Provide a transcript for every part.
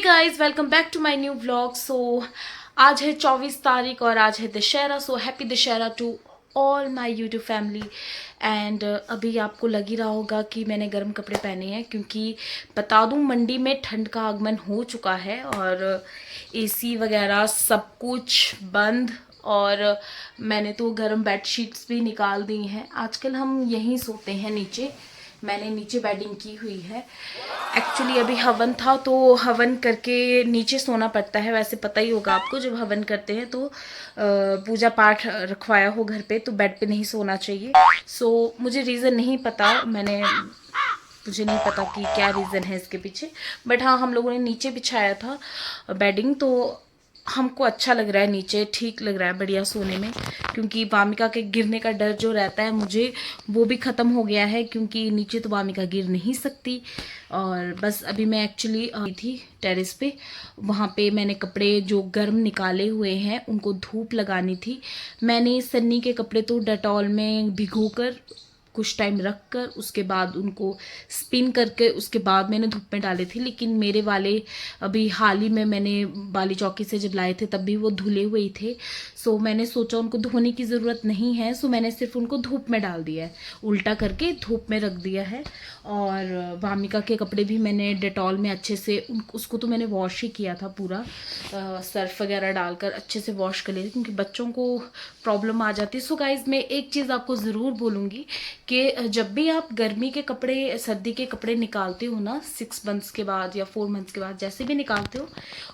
Guys, welcome back to my new vlog. So आज है 24 तारीख और आज है Dussehra. So happy Dussehra to all my YouTube family. And अभी आपको लग ही रहा होगा कि मैंने गर्म कपड़े पहने हैं, क्योंकि बता दूं मंडी में ठंड का आगमन हो चुका है और एसी वगैरह सब कुछ बंद। और मैंने तो गर्म बेडशीट्स भी निकाल दी हैं। आजकल हम यहीं सोते हैं नीचे। मैंने नीचे बेडिंग की हुई है। एक्चुअली अभी हवन था तो हवन करके नीचे सोना पड़ता है। वैसे पता ही होगा आपको, जब हवन करते हैं तो पूजा पाठ रखवाया हो घर पे तो बेड पे नहीं सोना चाहिए। सो मुझे रीज़न नहीं पता, मुझे नहीं पता कि क्या रीज़न है इसके पीछे। बट हाँ, हम लोगों ने नीचे बिछाया था बेडिंग, तो हमको अच्छा लग रहा है नीचे, ठीक लग रहा है बढ़िया सोने में। क्योंकि वामिका के गिरने का डर जो रहता है मुझे, वो भी ख़त्म हो गया है, क्योंकि नीचे तो वामिका गिर नहीं सकती। और बस अभी मैं एक्चुअली आई थी टेरेस पे, वहाँ पे मैंने कपड़े जो गर्म निकाले हुए हैं उनको धूप लगानी थी। मैंने सन्नी के कपड़े तो डेटॉल में भिगोकर कुछ टाइम रख कर उसके बाद उनको स्पिन करके उसके बाद मैंने धूप में डाले थे। लेकिन मेरे वाले अभी हाल ही में मैंने बाली चौकी से जब लाए थे तब भी वो धुले हुए ही थे। सो मैंने सोचा उनको धोने की ज़रूरत नहीं है, सो मैंने सिर्फ उनको धूप में डाल दिया है, उल्टा करके धूप में रख दिया है। और वामिका के कपड़े भी मैंने डेटॉल में अच्छे से उसको तो मैंने वॉश ही किया था पूरा, सर्फ वगैरह डालकर अच्छे से वॉश कर लिया, क्योंकि बच्चों को प्रॉब्लम आ जाती है। सो गाइज, मैं एक चीज़ आपको ज़रूर बोलूँगी कि जब भी आप गर्मी के कपड़े, सर्दी के कपड़े निकालते हो ना, 6 मंथ्स के बाद या 4 मंथ्स के बाद, जैसे भी निकालते हो,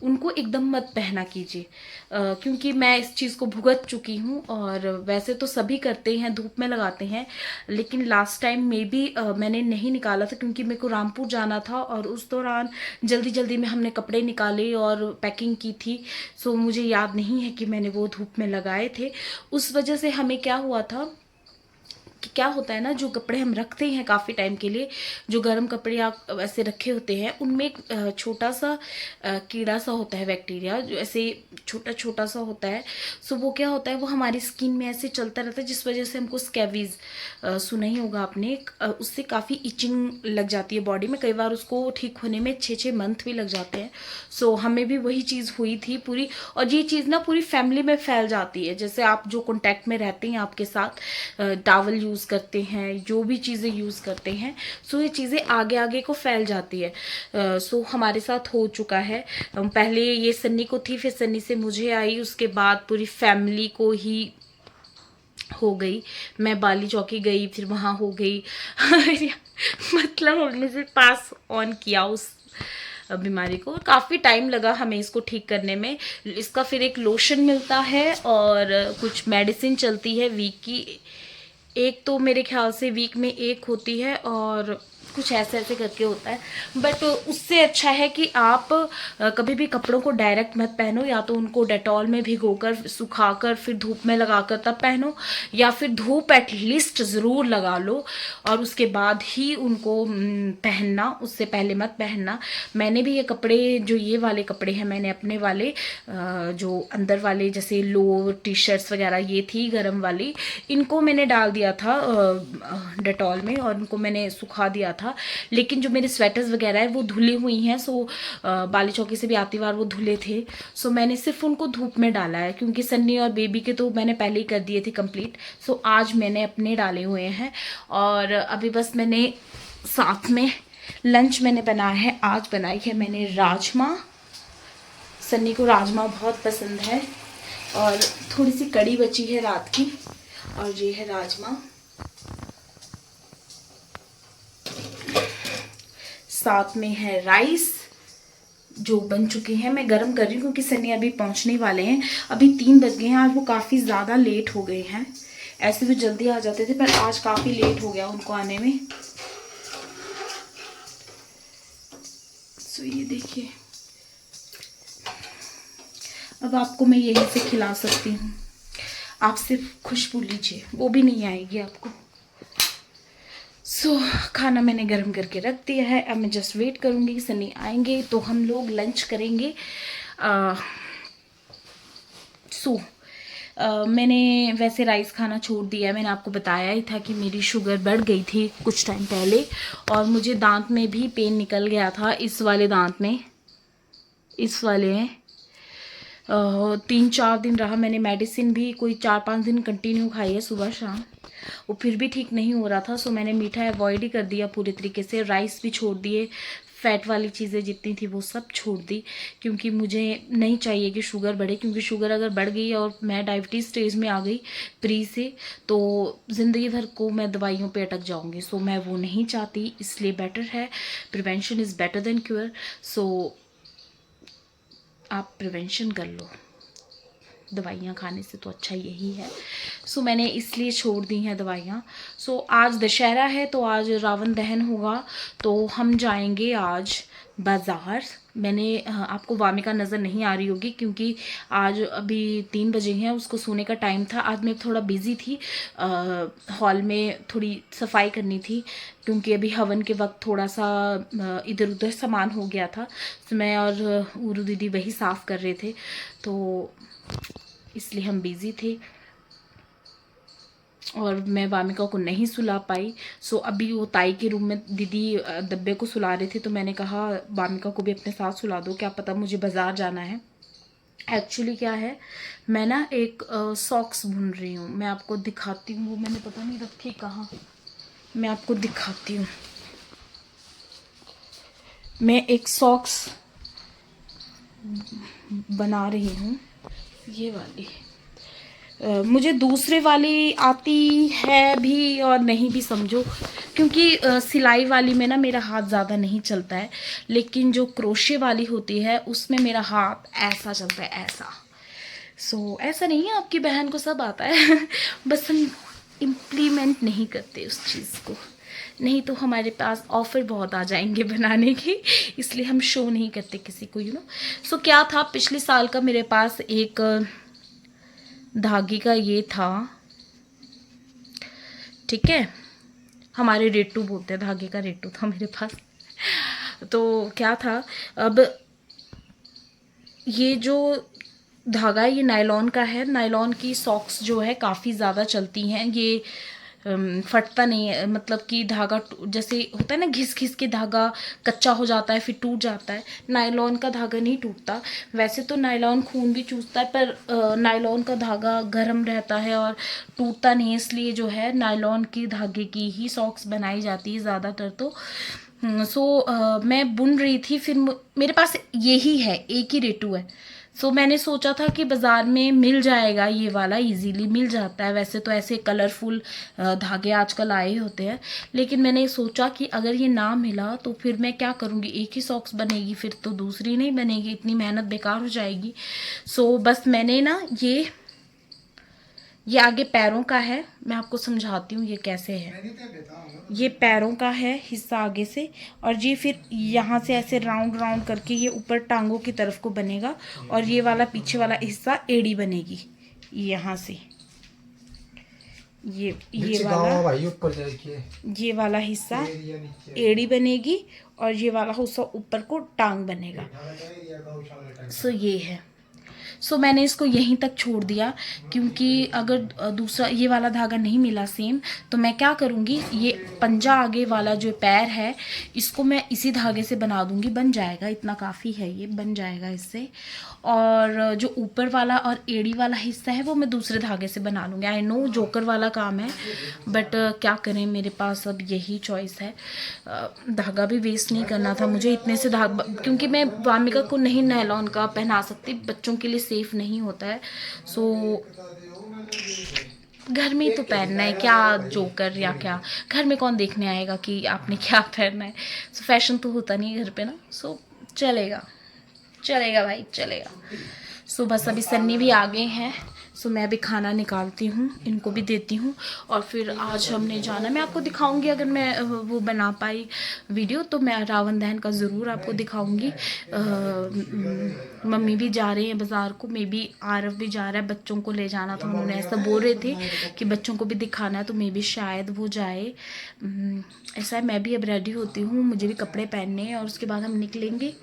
उनको एकदम मत पहना कीजिए। क्योंकि मैं इस चीज़ को भुगत चुकी हूँ। और वैसे तो सभी करते हैं, धूप में लगाते हैं, लेकिन लास्ट टाइम में भी मैंने नहीं निकाला था, क्योंकि मेरे को रामपुर जाना था और उस दौरान जल्दी जल्दी में हमने कपड़े निकाले और पैकिंग की थी। सो मुझे याद नहीं है कि मैंने वो धूप में लगाए थे। उस वजह से हमें क्या हुआ था कि क्या होता है ना, जो कपड़े हम रखते हैं काफ़ी टाइम के लिए, जो गर्म कपड़े आप ऐसे रखे होते हैं, उनमें एक छोटा सा कीड़ा सा होता है, बैक्टीरिया जो ऐसे छोटा छोटा सा होता है। सो वो क्या होता है, वो हमारी स्किन में ऐसे चलता रहता है, जिस वजह से हमको स्कैबीज, सुना ही होगा आपने, उससे काफ़ी इचिंग लग जाती है बॉडी में। कई बार उसको ठीक होने में 6-6 मंथ भी लग जाते हैं। सो हमें भी वही चीज़ हुई थी पूरी। और ये चीज़ ना पूरी फैमिली में फैल जाती है। जैसे आप जो कॉन्टैक्ट में रहते हैं आपके साथ, टावल यूज़ करते हैं, जो भी चीज़ें यूज़ करते हैं, सो ये चीज़ें आगे आगे को फैल जाती है। सो हमारे साथ हो चुका है। पहले ये सन्नी को थी, फिर सन्नी से मुझे आई, उसके बाद पूरी फैमिली को ही हो गई। मैं बाली चौकी गई, फिर वहाँ हो गई मतलब हमने से पास ऑन किया उस बीमारी को। काफ़ी टाइम लगा हमें इसको ठीक करने में। इसका फिर एक लोशन मिलता है और कुछ मेडिसिन चलती है वीक की, एक तो मेरे ख्याल से वीक में एक होती है और कुछ ऐसे ऐसे करके होता है। बट उससे अच्छा है कि आप कभी भी कपड़ों को डायरेक्ट मत पहनो, या तो उनको डेटॉल में भिगोकर सुखाकर फिर धूप में लगाकर तब पहनो, या फिर धूप एटलीस्ट ज़रूर लगा लो और उसके बाद ही उनको पहनना, उससे पहले मत पहनना। मैंने भी ये कपड़े, जो ये वाले कपड़े हैं, मैंने अपने वाले जो अंदर वाले जैसे लो टी शर्ट्स वगैरह ये थी गर्म वाली, इनको मैंने डाल दिया था डेटॉल में और उनको मैंने सुखा दिया था। लेकिन जो मेरे स्वेटर्स वगैरह है वो धुली हुई हैं। सो बाली चौकी से भी आती बार वो धुले थे। सो मैंने सिर्फ उनको धूप में डाला है, क्योंकि सन्नी और बेबी के तो मैंने पहले ही कर दिए थे कंप्लीट। सो आज मैंने अपने डाले हुए हैं। और अभी बस मैंने साथ में लंच मैंने बनाया है, आज बनाई है मैंने राजमा। सन्नी को राजमा बहुत पसंद है और थोड़ी सी कड़ी बची है रात की, और ये है राजमा। साथ में है राइस जो बन चुके हैं, मैं गरम कर रही हूँ क्योंकि सन्नी अभी पहुँचने वाले हैं। अभी 3 बज गए हैं, आज वो काफ़ी ज़्यादा लेट हो गए हैं। ऐसे भी जल्दी आ जाते थे पर आज काफ़ी लेट हो गया उनको आने में। सो ये देखिए, अब आपको मैं यहीं से खिला सकती हूँ, आप सिर्फ खुशबू लीजिए, वो भी नहीं आएगी आपको। सो खाना मैंने गर्म करके रख दिया है। अब मैं जस्ट वेट करूँगी कि सनी आएंगे तो हम लोग लंच करेंगे। मैंने वैसे राइस खाना छोड़ दिया है। मैंने आपको बताया ही था कि मेरी शुगर बढ़ गई थी कुछ टाइम पहले और मुझे दांत में भी पेन निकल गया था, इस वाले दांत में। इस वाले हैं। 3-4 दिन रहा, मैंने मेडिसिन भी कोई 4-5 दिन कंटिन्यू खाई है सुबह शाम, वो फिर भी ठीक नहीं हो रहा था। सो मैंने मीठा अवॉइड ही कर दिया पूरे तरीके से, राइस भी छोड़ दिए, फैट वाली चीज़ें जितनी थी वो सब छोड़ दी, क्योंकि मुझे नहीं चाहिए कि शुगर बढ़े, क्योंकि शुगर अगर बढ़ गई और मैं डायबिटीज़ स्टेज में आ गई प्री से, तो ज़िंदगी भर को मैं दवाइयों पे अटक जाऊंगी। सो मैं वो नहीं चाहती, इसलिए बेटर है, prevention is better than cure. So आप प्रिवेंशन कर लो, दवाइयाँ खाने से तो अच्छा यही है। सो मैंने इसलिए छोड़ दी हैं दवाइयाँ। सो आज दशहरा है, तो आज रावण दहन होगा, तो हम जाएंगे आज बाज़ार। मैंने आपको वामिका नज़र नहीं आ रही होगी, क्योंकि आज अभी 3 बजे हैं, उसको सोने का टाइम था। आज मैं थोड़ा बिज़ी थी, हॉल में थोड़ी सफाई करनी थी, क्योंकि अभी हवन के वक्त थोड़ा सा इधर उधर सामान हो गया था। तो मैं और उरू दीदी वही साफ़ कर रहे थे, तो इसलिए हम बिज़ी थे और मैं वामिका को नहीं सुला पाई। सो अभी वो ताई के रूम में दीदी दब्बे को सुला रहे थे, तो मैंने कहा वामिका को भी अपने साथ सुला दो, क्या पता मुझे बाज़ार जाना है। एक्चुअली क्या है, मैं ना एक सॉक्स बुन रही हूँ, मैं आपको दिखाती हूँ, वो मैंने पता नहीं रखी कहाँ, मैं आपको दिखाती हूँ। मैं एक सॉक्स बना रही हूँ, ये वाली। मुझे दूसरे वाली आती है भी और नहीं भी समझो, क्योंकि सिलाई वाली में ना मेरा हाथ ज़्यादा नहीं चलता है, लेकिन जो क्रोशे वाली होती है उसमें मेरा हाथ ऐसा चलता है, ऐसा। सो ऐसा नहीं है, आपकी बहन को सब आता है बस हम इम्प्लीमेंट नहीं करते उस चीज़ को, नहीं तो हमारे पास ऑफ़र बहुत आ जाएंगे बनाने के, इसलिए हम शो नहीं करते किसी को, यू नो। सो क्या था, पिछले साल का मेरे पास एक धागे का ये था, ठीक है, हमारे रेटू बोलते हैं, धागे का रेटू था मेरे पास। तो क्या था, अब ये जो धागा है ये नायलॉन का है, नायलॉन की सॉक्स जो है काफ़ी ज़्यादा चलती हैं, ये फटता नहीं है, मतलब कि धागा जैसे होता है ना घिस घिस के धागा कच्चा हो जाता है फिर टूट जाता है, नायलॉन का धागा नहीं टूटता। वैसे तो नायलॉन खून भी चूसता है, पर नायलॉन का धागा गर्म रहता है और टूटता नहीं, इसलिए जो है नायलॉन की धागे की ही सॉक्स बनाई जाती है ज़्यादातर। तो मैं बुन रही थी, फिर मेरे पास यही है, एक ही रेटू है। मैंने सोचा था कि बाज़ार में मिल जाएगा, ये वाला इजीली मिल जाता है, वैसे तो ऐसे कलरफुल धागे आजकल आए होते हैं, लेकिन मैंने सोचा कि अगर ये ना मिला तो फिर मैं क्या करूँगी, एक ही सॉक्स बनेगी, फिर तो दूसरी नहीं बनेगी, इतनी मेहनत बेकार हो जाएगी। बस मैंने ना ये आगे पैरों का है, मैं आपको समझाती हूँ ये कैसे है। ये पैरों का है हिस्सा आगे से, और ये फिर यहाँ से ऐसे राउंड राउंड करके ये ऊपर टांगों की तरफ को बनेगा, और ये वाला पीछे वाला हिस्सा एड़ी बनेगी यहाँ से, ये वाला भाई ऊपर देखिए, ये वाला हिस्सा एड़ी बनेगी और ये वाला हिस्सा ऊपर को टांग बनेगा। ये है। मैंने इसको यहीं तक छोड़ दिया, क्योंकि अगर दूसरा ये वाला धागा नहीं मिला सेम, तो मैं क्या करूँगी, ये पंजा आगे वाला जो पैर है इसको मैं इसी धागे से बना दूँगी, बन जाएगा, इतना काफ़ी है, ये बन जाएगा इससे। और जो ऊपर वाला और एड़ी वाला हिस्सा है वो मैं दूसरे धागे से बना लूँगी। आई नो जोकर वाला काम है, बट क्या करें, मेरे पास अब यही चॉइस है। धागा भी वेस्ट नहीं करना था मुझे, इतने से धागा, क्योंकि मैं वामिका को नहीं नायलॉन का पहना सकती, बच्चों के लिए सेफ नहीं होता है। घर में तो पहनना है, क्या जोकर या क्या, घर में कौन देखने आएगा कि आपने क्या पहनना है। फैशन तो होता नहीं है घर पे ना, चलेगा चलेगा भाई, चलेगा। बस अभी सन्नी भी आ गए हैं, मैं अभी खाना निकालती हूँ, इनको भी देती हूँ, और फिर आज हमने जाना, मैं आपको दिखाऊंगी, अगर मैं वो बना पाई वीडियो तो मैं रावण दहन का ज़रूर आपको दिखाऊंगी। मम्मी भी जा रहे हैं बाज़ार को, मे बी आरव भी जा रहा है, बच्चों को ले जाना था, उन्होंने ऐसा बोल रहे थे कि बच्चों को भी दिखाना है, तो मे बी शायद वो जाए। ऐसा है, मैं भी अब रेडी होती हूँ, मुझे भी कपड़े पहनने हैं और उसके बाद हम निकलेंगे।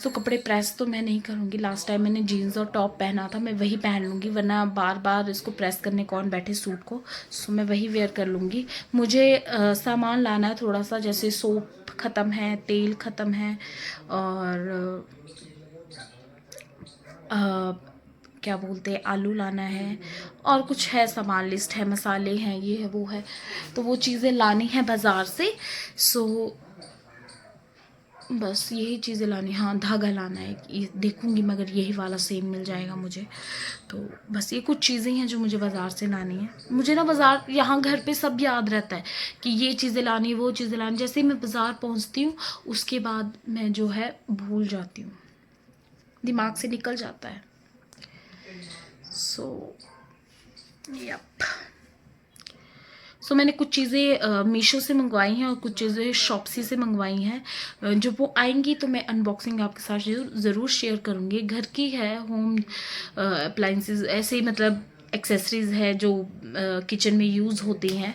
कपड़े प्रेस तो मैं नहीं करूँगी, लास्ट टाइम मैंने जीन्स और टॉप पहना था, मैं वही पहन लूँगी, वरना बार बार इसको प्रेस करने कौन बैठे सूट को। मैं वही वेयर कर लूँगी। मुझे सामान लाना है थोड़ा सा, जैसे सोप ख़त्म है, तेल ख़त्म है, और क्या बोलते हैं, आलू लाना है, और कुछ है सामान, लिस्ट है, मसाले हैं, ये है वो है, तो वो चीज़ें लानी है बाज़ार से। सो बस यही चीज़ें लानी, हाँ धागा लाना है, ये देखूँगी मगर यही वाला सेम मिल जाएगा मुझे। तो बस ये कुछ चीज़ें हैं जो मुझे बाज़ार से लानी है। मुझे ना बाज़ार, यहाँ घर पे सब याद रहता है कि ये चीज़ें लानी, वो चीज़ें लानी। जैसे ही मैं बाज़ार पहुँचती हूँ उसके बाद मैं जो है भूल जाती हूँ, दिमाग से निकल जाता है। सो मैंने कुछ चीज़ें मीशो से मंगवाई हैं और कुछ चीज़ें शॉप्सी से मंगवाई हैं। जब वो आएंगी तो मैं अनबॉक्सिंग आपके साथ ज़रूर शेयर करूँगी। घर की है, होम अप्लाइंसेस ऐसे ही, मतलब एक्सेसरीज़ है जो किचन में यूज़ होती हैं,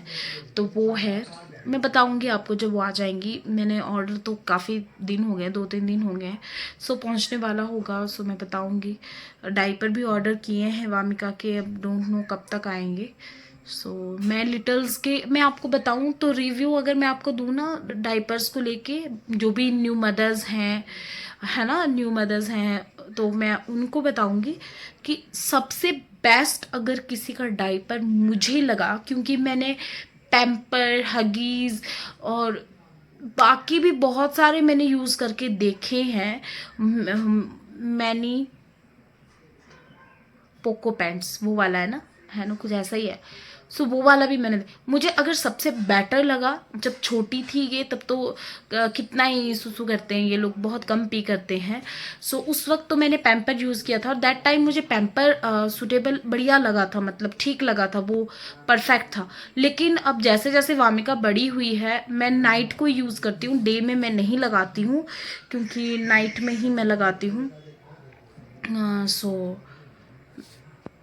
तो वो है, मैं बताऊंगी आपको जब वो आ जाएंगी। मैंने ऑर्डर तो काफ़ी दिन हो गए, 2-3 दिन हो गए हैं, सो पहुंचने वाला होगा, सो मैं बताऊंगी। डायपर भी ऑर्डर किए हैं वामिका के, अब डोंट नो कब तक आएंगे। सो मैं लिटल्स के, मैं आपको बताऊं तो रिव्यू अगर मैं आपको दूं ना डायपर्स को लेके, जो भी न्यू मदर्स हैं, है ना, न्यू मदर्स हैं, तो मैं उनको बताऊंगी कि सबसे बेस्ट अगर किसी का डायपर मुझे लगा, क्योंकि मैंने पैम्पर, हगीज़ और बाकी भी बहुत सारे मैंने यूज़ करके देखे हैं। मैनी पोको पैंट्स, वो वाला है ना, कुछ ऐसा ही है। सो वो वाला भी मैंने, मुझे अगर सबसे बेटर लगा, जब छोटी थी ये तब तो कितना ही सुसु करते हैं ये लोग, बहुत कम पी करते हैं। सो उस वक्त तो मैंने पैम्पर यूज़ किया था और दैट टाइम मुझे पैम्पर सूटेबल बढ़िया लगा था, मतलब ठीक लगा था, वो परफेक्ट था। लेकिन अब जैसे जैसे वामिका बड़ी हुई है, मैं नाइट को यूज़ करती हूँ, डे में मैं नहीं लगाती हूँ, क्योंकि नाइट में ही मैं लगाती हूँ। सो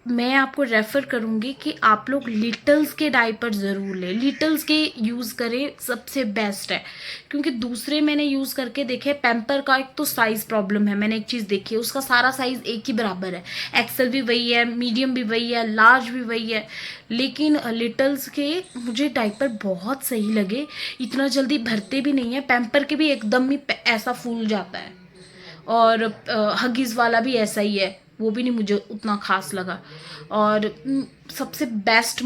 मैं आपको रेफ़र करूँगी कि आप लोग लिटल्स के डायपर ज़रूर लें, लिटल्स के यूज़ करें, सबसे बेस्ट है। क्योंकि दूसरे मैंने यूज़ करके देखे, पैम्पर का एक तो साइज़ प्रॉब्लम है, मैंने एक चीज़ देखी है, उसका सारा साइज़ एक ही बराबर है, एक्सेल भी वही है, मीडियम भी वही है, लार्ज भी वही है। लेकिन लिटल्स के मुझे डायपर बहुत सही लगे, इतना जल्दी भरते भी नहीं है, पैम्पर के भी एकदम ही ऐसा फूल जाता है, और हगीज़ वाला भी ऐसा ही है, वो भी नहीं मुझे उतना ख़ास लगा। और सबसे बेस्ट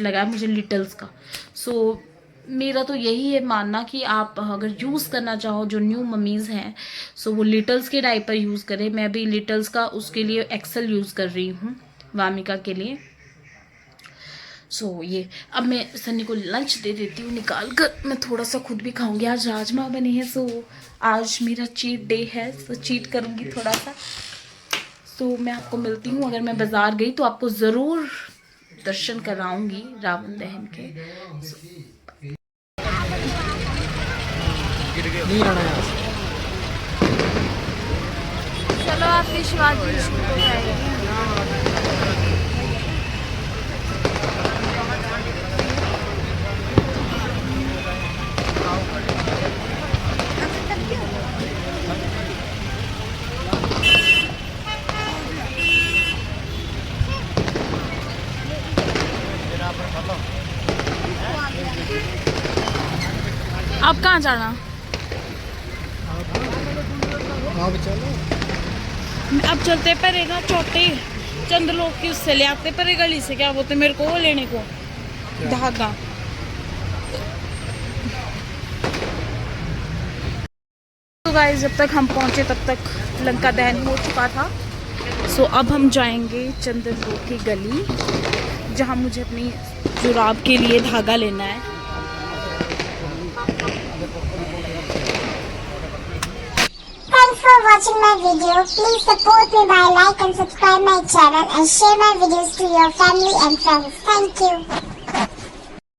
लगा मुझे लिटल्स का। सो मेरा तो यही है मानना कि आप अगर यूज़ करना चाहो, जो न्यू मम्मीज़ हैं, सो वो लिटल्स के डायपर यूज़ करें। मैं भी लिटल्स का, उसके लिए एक्सेल यूज़ कर रही हूँ वामिका के लिए। ये अब मैं सन्नी को लंच दे देती हूँ निकाल कर, मैं थोड़ा सा खुद भी खाऊंगी। आज राजमा बने हैं, आज मेरा चीट डे है, चीट करूँगी थोड़ा सा। मैं आपको मिलती हूँ, अगर मैं बाज़ार गई तो आपको ज़रूर दर्शन कराऊंगी रावण दहन के। चलो आप शिवाजी आप कहाँ जाना? अब चलते पड़ेगा चौथे चंद्रलोक की, उससे ले आते पड़े गली से, क्या बोलते मेरे को लेने को धागा। तो गाइस जब तक हम पहुंचे तब तक लंका दहन हो चुका था। अब हम जाएंगे चंद्रलोक की गली, जहां मुझे अपनी जुराब के लिए धागा लेना है। Thanks for watching my video. Please support me by like and subscribe my channel and share my videos to your family and friends. Thank you.